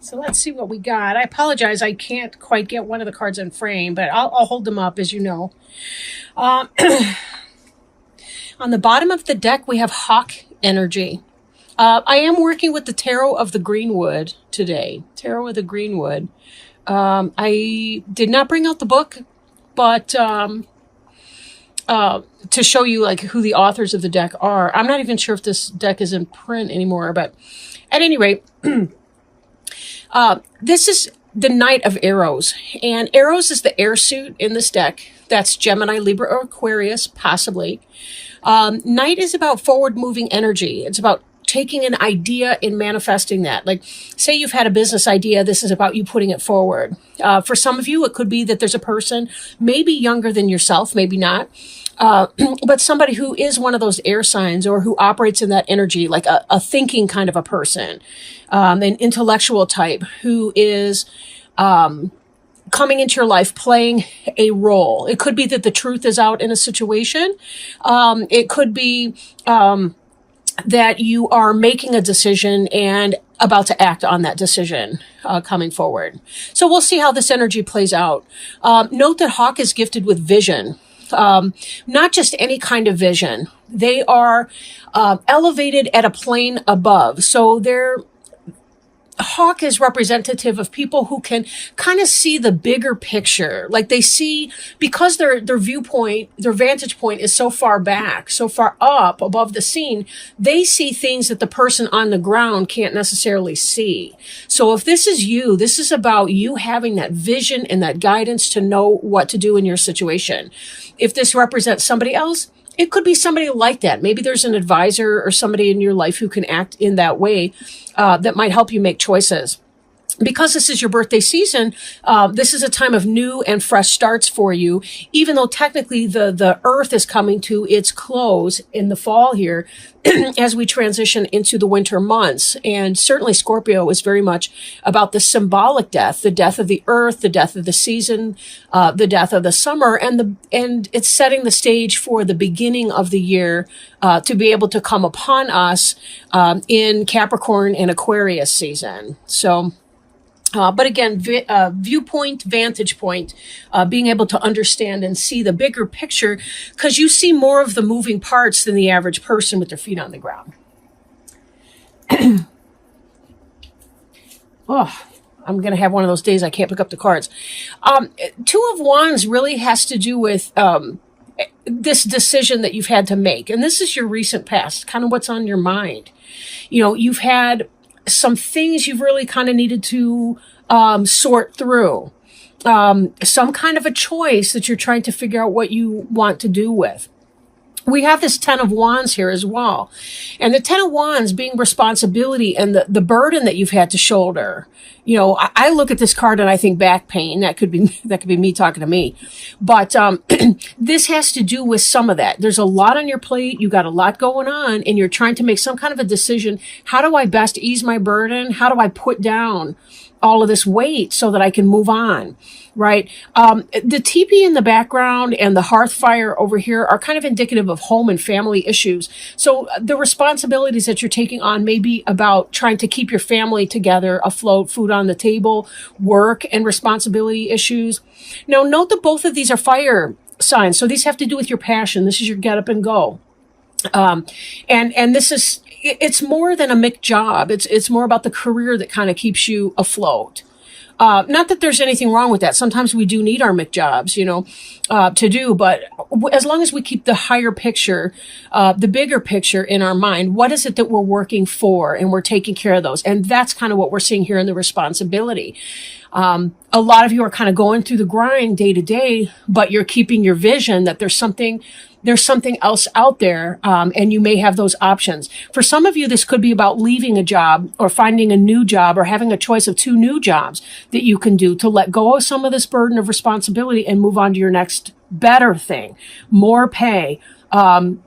So let's see what we got. I apologize. I can't quite get one of the cards in frame, but I'll hold them up, as you know. Um, on the bottom of the deck, we have Hawk energy. I am working with the Tarot of the Greenwood today. Tarot of the Greenwood. I did not bring out the book, but to show you like who the authors of the deck are. I'm not even sure if this deck is in print anymore, but at any rate, this is the Knight of Arrows, and Arrows is the air suit in this deck. That's Gemini, Libra, or Aquarius, possibly. Knight is about forward-moving energy. It's about taking an idea and manifesting that. Like, say you've had a business idea, this is about you putting it forward. For some of you, it could be that there's a person, maybe younger than yourself, maybe not, but somebody who is one of those air signs or who operates in that energy, like a thinking kind of a person, an intellectual type who is coming into your life, playing a role. It could be that the truth is out in a situation. It could be that you are making a decision and about to act on that decision coming forward. So we'll see how this energy plays out. Note that Hawk is gifted with vision. Not just any kind of vision. They are elevated at a plane above. So Hawk is representative of people who can kind of see the bigger picture. Like they see, because their viewpoint, their vantage point is so far back, so far up above the scene, they see things that the person on the ground can't necessarily see. So if this is you, this is about you having that vision and that guidance to know what to do in your situation. If this represents somebody else, it could be somebody like that. Maybe there's an advisor or somebody in your life who can act in that way that might help you make choices. Because this is your birthday season, this is a time of new and fresh starts for you, even though technically the earth is coming to its close in the fall here as we transition into the winter months. And certainly Scorpio is very much about the symbolic death, the death of the earth, the death of the season, the death of the summer, and it's setting the stage for the beginning of the year to be able to come upon us in Capricorn and Aquarius season. So but again, viewpoint, vantage point, being able to understand and see the bigger picture, because you see more of the moving parts than the average person with their feet on the ground. Oh, I'm going to have one of those days I can't pick up the cards. Two of Wands really has to do with this decision that you've had to make. And this is your recent past, kind of what's on your mind. You know, you've had some things you've really kind of needed to sort through. Some kind of a choice that you're trying to figure out what you want to do with. We have this Ten of Wands here as well. And the Ten of Wands being responsibility and the burden that you've had to shoulder. You know, I look at this card and I think back pain. That could be me talking to me. But this has to do with some of that. There's a lot on your plate. You got a lot going on and you're trying to make some kind of a decision. How do I best ease my burden? How do I put down all of this weight so that I can move on, right? The teepee in the background and the hearth fire over here are kind of indicative of home and family issues. So the responsibilities that you're taking on may be about trying to keep your family together, afloat, food on the table, work and responsibility issues. Now, note that both of these are fire signs. So these have to do with your passion. This is your get up and go. And this is, it's more than a MIC job. It's more about the career that kind of keeps you afloat. Not that there's anything wrong with that. Sometimes we do need our MIC jobs, you know, to do, but as long as we keep the higher picture, the bigger picture in our mind, what is it that we're working for and we're taking care of those? And that's kind of what we're seeing here in the responsibility. A lot of you are kind of going through the grind day to day, but you're keeping your vision that there's something else out there, and you may have those options. For some of you, this could be about leaving a job or finding a new job or having a choice of 2 new jobs that you can do to let go of some of this burden of responsibility and move on to your next better thing, more pay,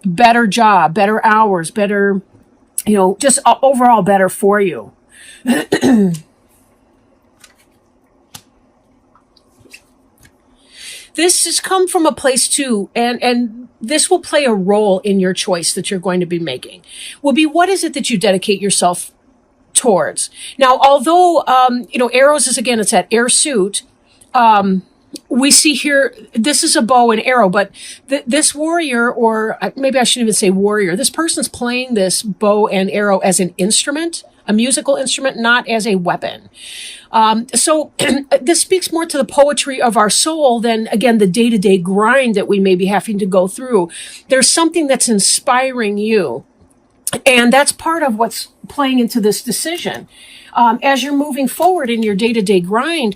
better job, better hours, better, you know, just overall better for you. This has come from a place too, and this will play a role in your choice that you're going to be making. Will be, what is it that you dedicate yourself towards. Now, although, Eros is, again, it's that air suit. We see here, this is a bow and arrow, but this warrior, or maybe I shouldn't even say warrior, this person's playing this bow and arrow as an instrument, a musical instrument, not as a weapon. So this speaks more to the poetry of our soul than, again, the day-to-day grind that we may be having to go through. There's something that's inspiring you. And that's part of what's playing into this decision. As you're moving forward in your day-to-day grind,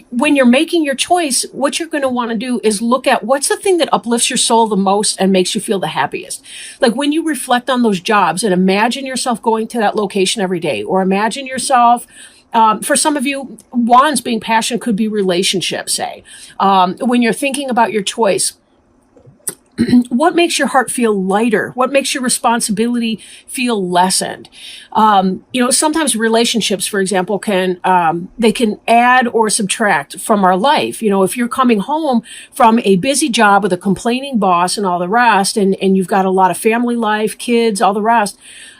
when you're making your choice, what you're going to want to do is look at what's the thing that uplifts your soul the most and makes you feel the happiest. Like when you reflect on those jobs and imagine yourself going to that location every day, or imagine yourself, for some of you, wands being passion could be relationships, say. When you're thinking about your choice, what makes your heart feel lighter? What makes your responsibility feel lessened? Sometimes relationships, for example, they can add or subtract from our life. If you're coming home from a busy job with a complaining boss and all the rest, and you've got a lot of family life, kids, all the rest,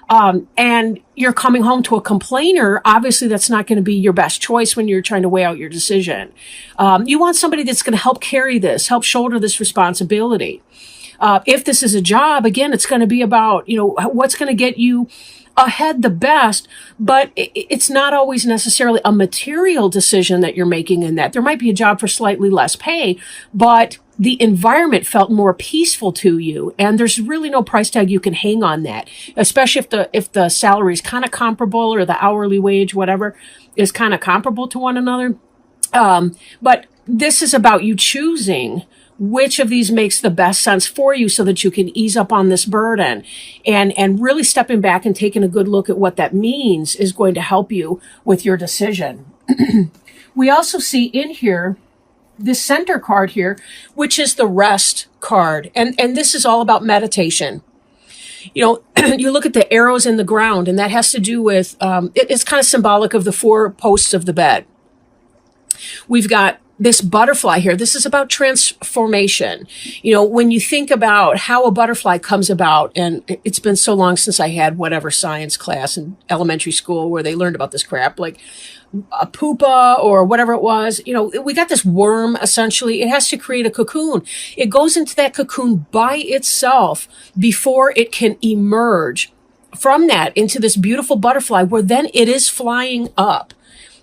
and you're coming home to a complainer, obviously that's not going to be your best choice when you're trying to weigh out your decision. You want somebody that's going to help carry this, help shoulder this responsibility. If this is a job, again, it's going to be about, what's going to get you ahead the best, but it's not always necessarily a material decision that you're making in that. There might be a job for slightly less pay, but the environment felt more peaceful to you, and there's really no price tag you can hang on that, especially if the salary is kind of comparable, or the hourly wage, whatever, is kind of comparable to one another. But this is about you choosing which of these makes the best sense for you so that you can ease up on this burden, and really stepping back and taking a good look at what that means is going to help you with your decision. We also see in here this center card here, which is the rest card. And this is all about meditation. You look at the arrows in the ground, and that has to do with, it's kind of symbolic of the 4 posts of the bed. We've got this butterfly here. This is about transformation. When you think about how a butterfly comes about, and it's been so long since I had whatever science class in elementary school where they learned about this crap, like a pupa or whatever it was. We got this worm, essentially. It has to create a cocoon. It goes into that cocoon by itself before it can emerge from that into this beautiful butterfly, where then it is flying up.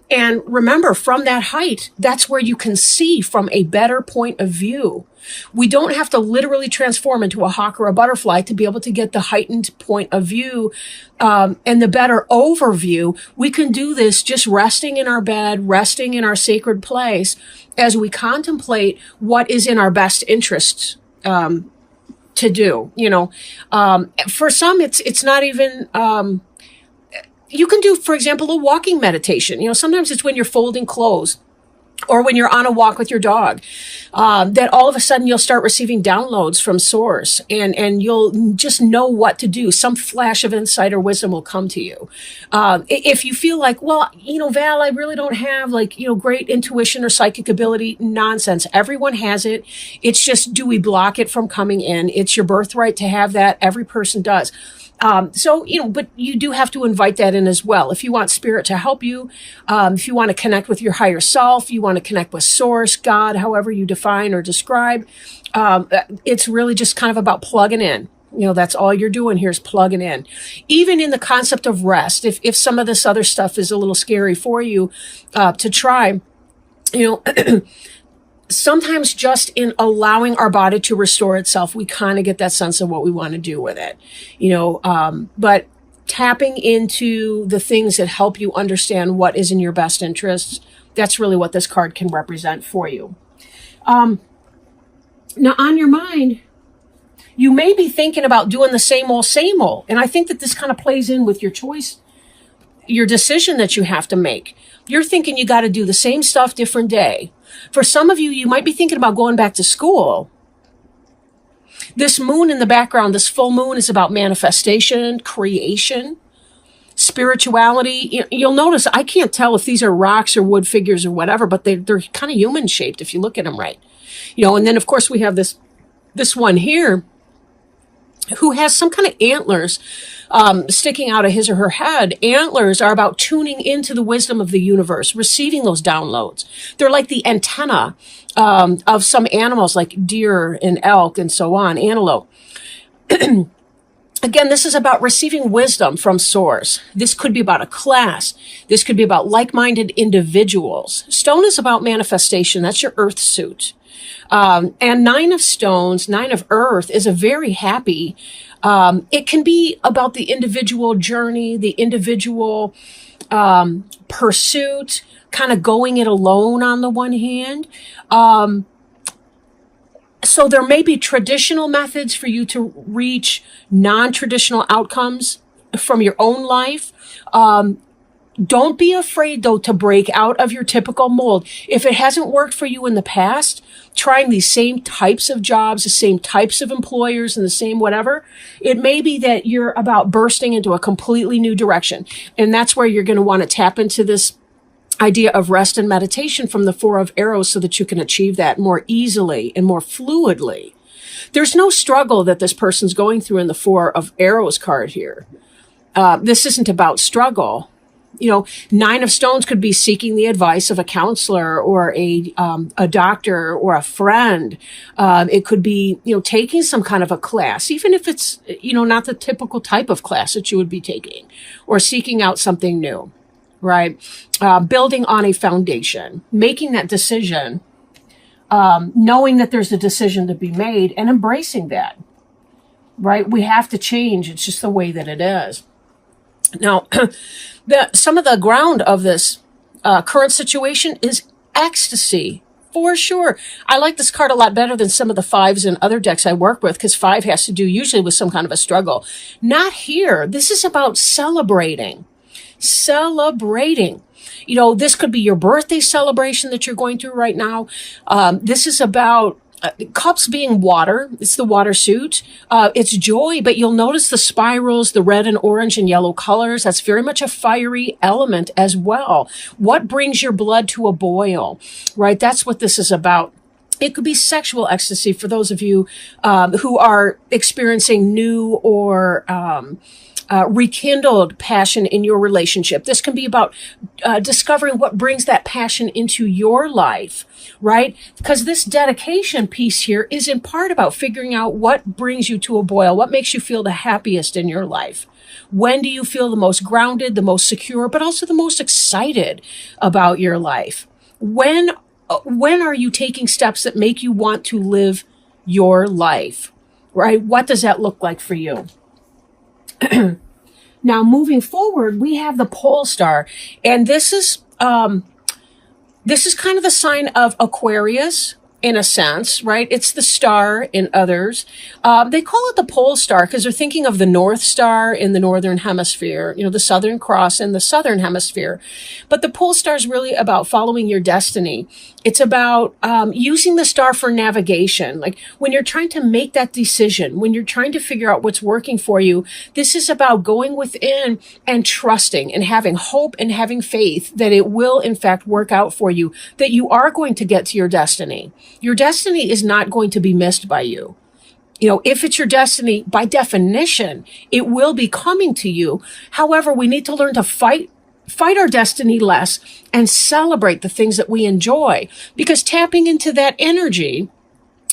And remember, from that height, that's where you can see from a better point of view. We don't have to literally transform into a hawk or a butterfly to be able to get the heightened point of view, and the better overview. We can do this just resting in our bed, resting in our sacred place, as we contemplate what is in our best interests to do. For some, it's not even... you can do, for example, a walking meditation. Sometimes it's when you're folding clothes, or when you're on a walk with your dog, that all of a sudden you'll start receiving downloads from source, and you'll just know what to do. Some flash of insight or wisdom will come to you. If you feel like, well, Val, I really don't have great intuition or psychic ability, nonsense. Everyone has it. It's just, do we block it from coming in? It's your birthright to have that. Every person does. But you do have to invite that in as well. If you want spirit to help you, if you want to connect with your higher self, you want to connect with source, God, however you define or describe, it's really just kind of about plugging in. That's all you're doing here is plugging in. Even in the concept of rest, if some of this other stuff is a little scary for you, to try, sometimes just in allowing our body to restore itself, we kind of get that sense of what we want to do with it, but tapping into the things that help you understand what is in your best interests, that's really what this card can represent for you. Now, on your mind, you may be thinking about doing the same old. And I think that this kind of plays in with your choice, your decision that you have to make. You're thinking you got to do the same stuff, different day. For some of you, you might be thinking about going back to school. This moon in the background, this full moon, is about manifestation, creation, spirituality. You'll notice I can't tell if these are rocks or wood figures or whatever, but they're kind of human shaped if you look at them right. And then of course we have this one here. who has some kind of antlers sticking out of his or her head. Antlers are about tuning into the wisdom of the universe, receiving those downloads. They're like the antenna of some animals like deer and elk and so on, antelope. Again, this is about receiving wisdom from source. This could be about a class. This could be about like-minded individuals. Stone is about manifestation. That's your earth suit. And 9 of stones, 9 of earth is a very happy, it can be about the individual journey, the individual pursuit, kind of going it alone on the one hand. So there may be traditional methods for you to reach non-traditional outcomes from your own life. Don't be afraid, though, to break out of your typical mold. If it hasn't worked for you in the past, trying these same types of jobs, the same types of employers, and the same whatever, it may be that you're about bursting into a completely new direction. And that's where you're going to want to tap into this idea of rest and meditation from the 4 of arrows so that you can achieve that more easily and more fluidly. There's no struggle that this person's going through in the 4 of arrows card here. This isn't about struggle. 9 of stones could be seeking the advice of a counselor or a doctor or a friend. It could be, taking some kind of a class, even if it's, not the typical type of class that you would be taking, or seeking out something new, right? Building on a foundation, making that decision, knowing that there's a decision to be made and embracing that, right? We have to change. It's just the way that it is. Now, some of the ground of this current situation is ecstasy, for sure. I like this card a lot better than some of the 5s in other decks I work with, because 5 has to do usually with some kind of a struggle. Not here. This is about celebrating. Celebrating. This could be your birthday celebration that you're going through right now. This is about cups being water. It's the water suit. It's joy, but you'll notice the spirals, the red and orange and yellow colors. That's very much a fiery element as well. What brings your blood to a boil, right? That's what this is about. It could be sexual ecstasy for those of you who are experiencing new or rekindled passion in your relationship. This can be about discovering what brings that passion into your life, right? Because this dedication piece here is in part about figuring out what brings you to a boil, what makes you feel the happiest in your life. When do you feel the most grounded, the most secure, but also the most excited about your life? When are you taking steps that make you want to live your life, right? What does that look like for you? Now, moving forward, we have the pole star, and this is kind of the sign of Aquarius in a sense, right? It's the star in others. They call it the pole star because they're thinking of the North Star in the Northern Hemisphere, the Southern Cross in the Southern Hemisphere. But the pole star is really about following your destiny. It's about using the star for navigation. Like when you're trying to make that decision, when you're trying to figure out what's working for you, this is about going within and trusting and having hope and having faith that it will in fact work out for you, that you are going to get to your destiny. Your destiny is not going to be missed by you. If it's your destiny, by definition, it will be coming to you. However, we need to learn to fight our destiny less and celebrate the things that we enjoy, because tapping into that energy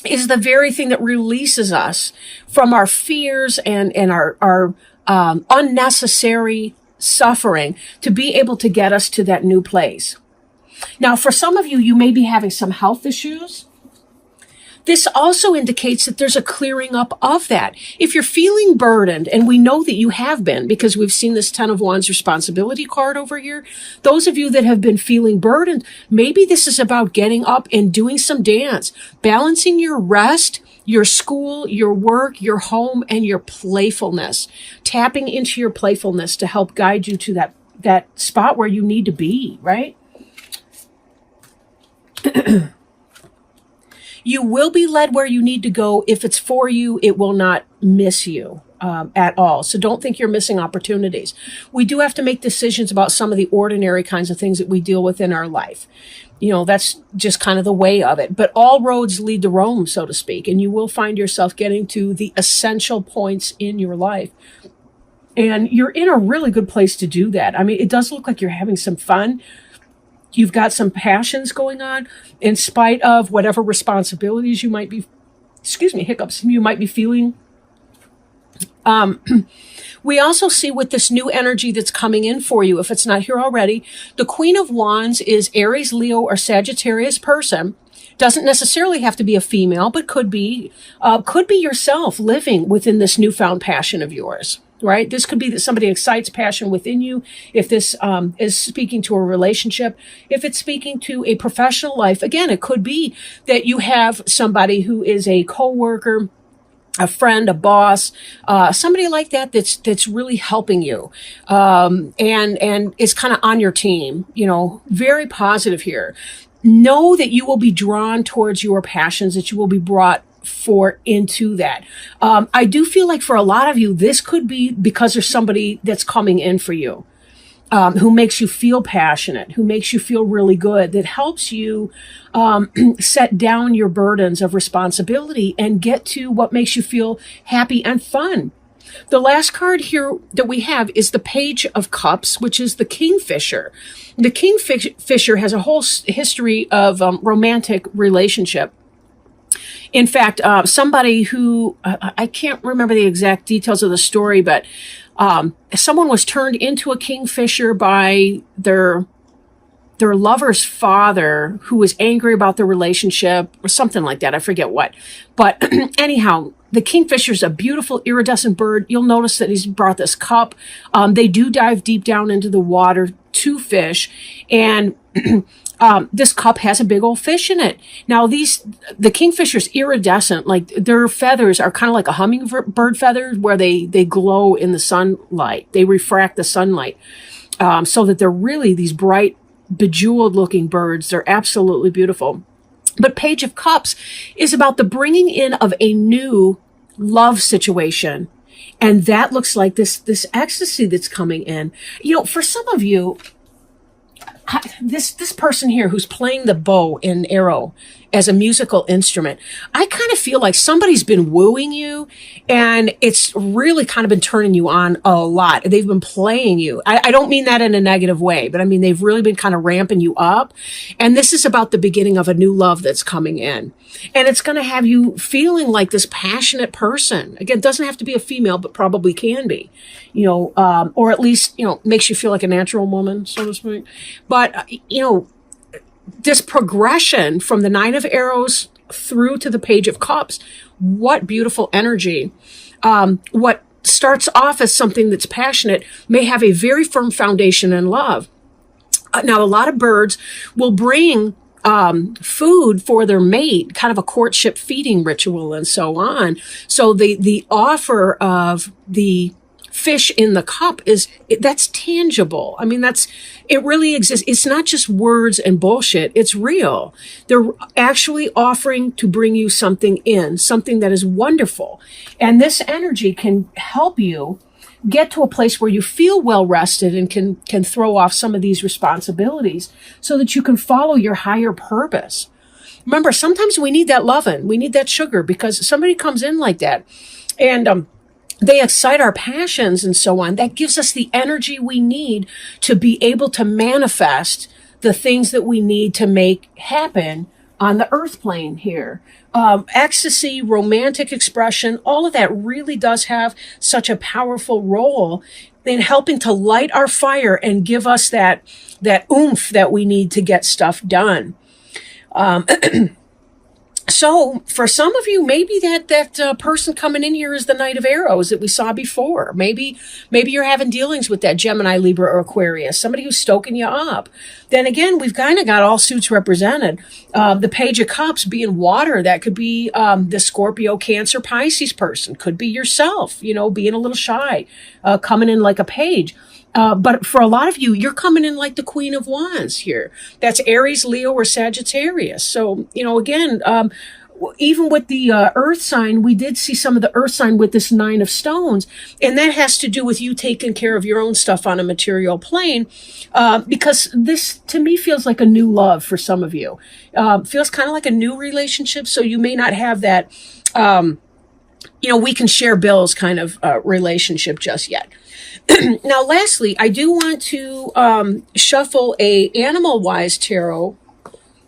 is the very thing that releases us from our fears and our unnecessary suffering to be able to get us to that new place. Now, for some of you, you may be having some health issues. This also indicates that there's a clearing up of that. If you're feeling burdened, and we know that you have been because we've seen this 10 of Wands responsibility card over here, those of you that have been feeling burdened, maybe this is about getting up and doing some dance, balancing your rest, your school, your work, your home, and your playfulness, tapping into your playfulness to help guide you to that spot where you need to be, right? You will be led where you need to go. If it's for you, it will not miss you. At all. So don't think you're missing opportunities. We do have to make decisions about some of the ordinary kinds of things that we deal with in our life. That's just kind of the way of it. But all roads lead to Rome, so to speak, and you will find yourself getting to the essential points in your life. And you're in a really good place to do that. I mean, it does look like you're having some fun. You've got some passions going on in spite of whatever responsibilities you might be, hiccups, you might be feeling. We also see with this new energy that's coming in for you, if it's not here already, the Queen of Wands is Aries, Leo, or Sagittarius person. Doesn't necessarily have to be a female, but could be yourself living within this newfound passion of yours, right? This could be that somebody excites passion within you. If this is speaking to a relationship, if it's speaking to a professional life, again, it could be that you have somebody who is a coworker, a friend, a boss, somebody like that that's really helping you, and is kind of on your team. Very positive here. Know that you will be drawn towards your passions, that you will be brought into that. I do feel like for a lot of you, this could be because there's somebody that's coming in for you. Who makes you feel passionate, who makes you feel really good, that helps you set down your burdens of responsibility and get to what makes you feel happy and fun. The last card here that we have is the Page of Cups, which is the Kingfisher. The Kingfisher has a whole history of romantic relationship. In fact, somebody who, I can't remember the exact details of the story, but someone was turned into a kingfisher by their lover's father, who was angry about the relationship or something like that. I forget what. But anyhow, the kingfisher is a beautiful iridescent bird. You'll notice that he's brought this cup. They do dive deep down into the water to fish. And this cup has a big old fish in it. Now, the kingfisher's iridescent, like their feathers are kind of like a hummingbird feather where they glow in the sunlight. They refract the sunlight, so that they're really these bright, bejeweled looking birds. They're absolutely beautiful. But Page of Cups is about the bringing in of a new love situation. And that looks like this ecstasy that's coming in. For some of you, this person here who's playing the bow and arrow as a musical instrument, I kind of feel like somebody's been wooing you, and it's really kind of been turning you on a lot. They've been playing you. I don't mean that in a negative way, but I mean they've really been kind of ramping you up. And this is about the beginning of a new love that's coming in. And it's going to have you feeling like this passionate person. Again, it doesn't have to be a female, but probably can be, or at least, makes you feel like a natural woman, so to speak. But, this progression from the Nine of Arrows through to the Page of Cups, what beautiful energy. What starts off as something that's passionate may have a very firm foundation in love. Now, a lot of birds will bring food for their mate, kind of a courtship feeding ritual and so on. So the offer of the fish in the cup that's tangible. I mean, it really exists. It's not just words and bullshit. It's real. They're actually offering to bring you something that is wonderful. And this energy can help you get to a place where you feel well rested and can throw off some of these responsibilities so that you can follow your higher purpose. Remember, sometimes we need that loving. We need that sugar, because somebody comes in like that and, they excite our passions and so on. That gives us the energy we need to be able to manifest the things that we need to make happen on the earth plane here. Ecstasy, romantic expression, all of that really does have such a powerful role in helping to light our fire and give us that oomph that we need to get stuff done. So for some of you, maybe that person coming in here is the Knight of Arrows that we saw before. Maybe you're having dealings with that Gemini, Libra, or Aquarius, somebody who's stoking you up. Then again, we've kind of got all suits represented. The Page of Cups being water, that could be the Scorpio, Cancer, Pisces person. Could be yourself, being a little shy, coming in like a page. But for a lot of you, you're coming in like the Queen of Wands here. That's Aries, Leo, or Sagittarius. So, again, even with the earth sign, we did see some of the earth sign with this 9 of stones. And that has to do with you taking care of your own stuff on a material plane. Because this, to me, feels like a new love for some of you. Feels kind of like a new relationship. So you may not have that, we can share bills kind of relationship just yet. Now, lastly, I do want to shuffle a Animal Wise Tarot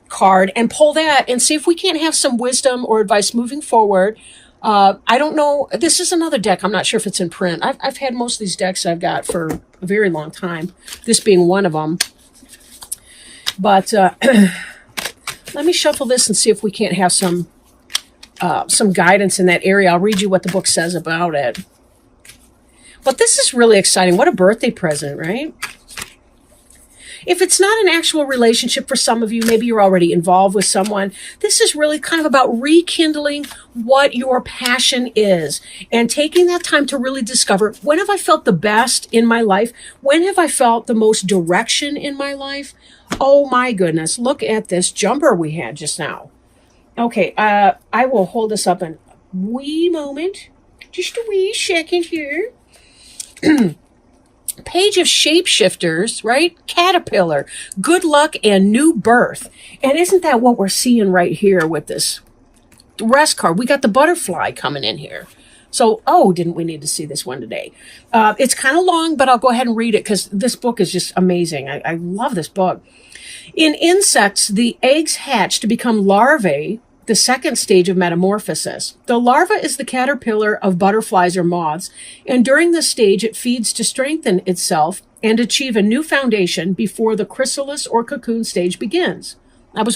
card and pull that and see if we can't have some wisdom or advice moving forward. I don't know. This is another deck. I'm not sure if it's in print. I've had most of these decks I've got for a very long time, this being one of them. But let me shuffle this and see if we can't have some guidance in that area. I'll read you what the book says about it. But this is really exciting. What a birthday present, right? If it's not an actual relationship for some of you, maybe you're already involved with someone, this is really kind of about rekindling what your passion is and taking that time to really discover, when have I felt the best in my life? When have I felt the most direction in my life? Oh my goodness, look at this jumper we had just now. Okay, I will hold this up in a wee moment. Just a wee second here. Page of Shapeshifters, right? Caterpillar, good luck and new birth. And isn't that what we're seeing right here with this rest card? We got the butterfly coming in here. So, didn't we need to see this one today? It's kind of long, but I'll go ahead and read it because this book is just amazing. I love this book. In insects, the eggs hatch to become larvae, the second stage of metamorphosis. The larva is the caterpillar of butterflies or moths, and during this stage it feeds to strengthen itself and achieve a new foundation before the chrysalis or cocoon stage begins. I was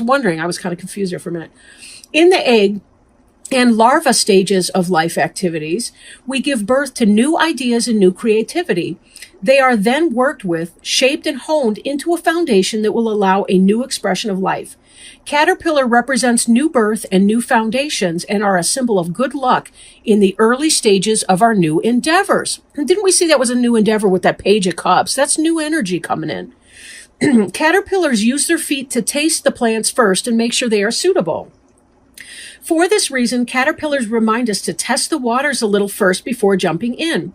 kind of confused there for a minute. In the egg and larva stages of life activities, we give birth to new ideas and new creativity. They are then worked with, shaped, and honed into a foundation that will allow a new expression of life. Caterpillar represents new birth and new foundations and are a symbol of good luck in the early stages of our new endeavors. And didn't we see that was a new endeavor with that Page of Cups? That's new energy coming in. Caterpillars use their feet to taste the plants first and make sure they are suitable. For this reason, caterpillars remind us to test the waters a little first before jumping in.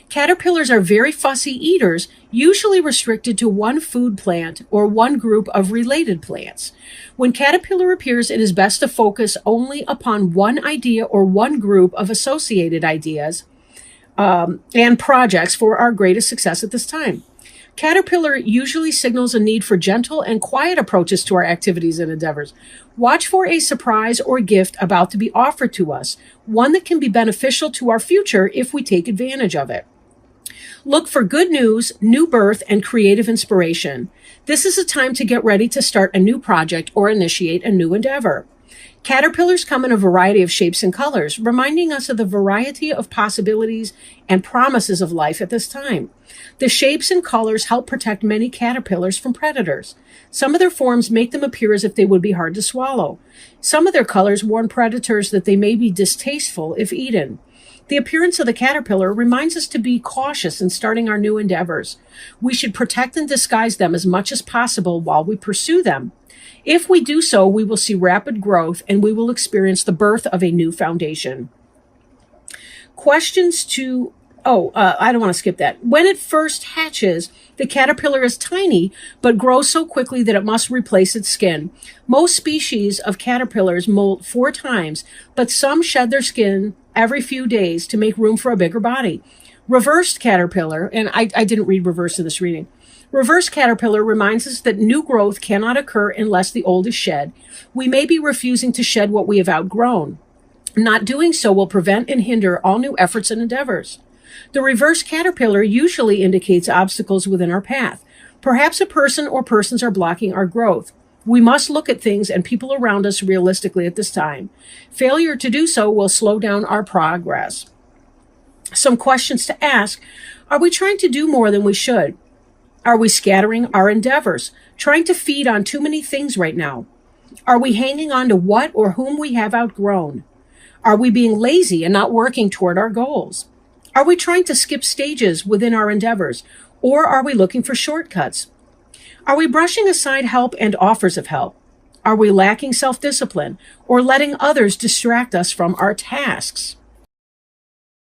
Caterpillars are very fussy eaters, usually restricted to one food plant or one group of related plants. When caterpillar appears, it is best to focus only upon one idea or one group of associated ideas and projects for our greatest success at this time. Caterpillar usually signals a need for gentle and quiet approaches to our activities and endeavors. Watch for a surprise or gift about to be offered to us, one that can be beneficial to our future if we take advantage of it. Look for good news, new birth, and creative inspiration. This is a time to get ready to start a new project or initiate a new endeavor. Caterpillars come in a variety of shapes and colors, reminding us of the variety of possibilities and promises of life at this time. The shapes and colors help protect many caterpillars from predators. Some of their forms make them appear as if they would be hard to swallow. Some of their colors warn predators that they may be distasteful if eaten. The appearance of the caterpillar reminds us to be cautious in starting our new endeavors. We should protect and disguise them as much as possible while we pursue them. If we do so, we will see rapid growth and we will experience the birth of a new foundation. Questions to... I don't want to skip that. When it first hatches, the caterpillar is tiny, but grows so quickly that it must replace its skin. Most species of caterpillars molt 4 times, but some shed their skin every few days to make room for a bigger body. Reversed caterpillar, and I didn't read reverse in this reading. Reverse caterpillar reminds us that new growth cannot occur unless the old is shed. We may be refusing to shed what we have outgrown. Not doing so will prevent and hinder all new efforts and endeavors. The reverse caterpillar usually indicates obstacles within our path. Perhaps a person or persons are blocking our growth. We must look at things and people around us realistically at this time. Failure to do so will slow down our progress. Some questions to ask. Are we trying to do more than we should? Are we scattering our endeavors, trying to feed on too many things right now? Are we hanging on to what or whom we have outgrown? Are we being lazy and not working toward our goals? Are we trying to skip stages within our endeavors, or are we looking for shortcuts? Are we brushing aside help and offers of help? Are we lacking self-discipline or letting others distract us from our tasks?